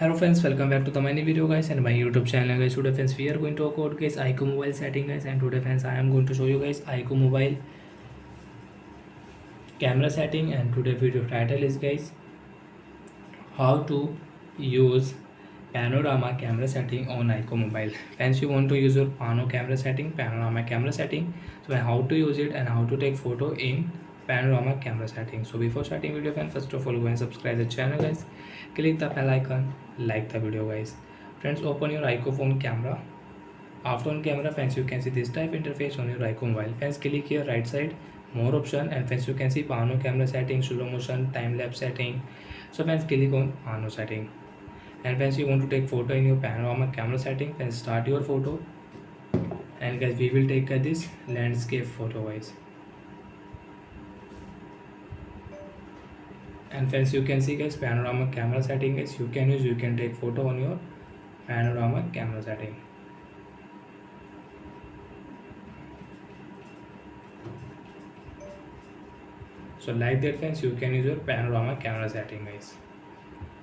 Hello friends, welcome back to the mini video guys and my YouTube channel guys. Today friends we are going to talk about guys iqoo mobile setting guys, and today friends I am going to show you guys iqoo mobile camera setting. And today video title is guys how to use panorama camera setting on iqoo mobile. Friends, you want to use your pano camera setting, panorama camera setting, so how to use it and how to take photo in panorama camera setting. So before starting video friends, first of all go and subscribe the channel guys, click the bell icon, like the video guys. Friends, open your iqoo phone camera. After on camera friends, you can see this type interface on your iqoo mobile. Friends, click here right side more option, and friends you can see pano camera setting, slow motion, time lapse setting. So friends, click on pano setting. And friends, you want to take photo in your panorama camera setting, then start your photo. And guys, we will take this landscape photo guys. And friends, you can see guys panorama camera setting guys, you can take photo on your panorama camera setting. So like that friends, you can use your panorama camera setting guys.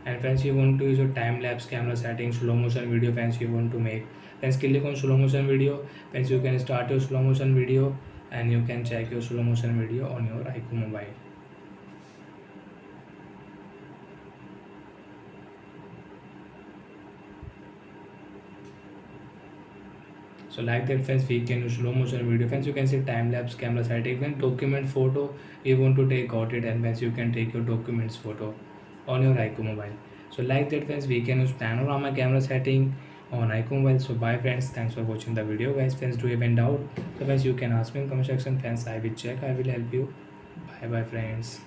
And friends, you want to use your time lapse camera setting, slow motion video friends you want to make. Friends, click on slow motion video. Friends, you can start your slow motion video and you can check your slow motion video on your iqoo mobile. So like that friends, we can use slow motion video. Friends, you can see time lapse camera setting. When document photo you want to take, got it. And friends, you can take your documents photo on your iqoo mobile. So like that friends, we can use panorama camera setting on iqoo mobile. So bye friends, thanks for watching the video guys. Friends, do you have any doubt, so friends you can ask me in comment section. Friends, I will check, I will help you. Bye bye friends.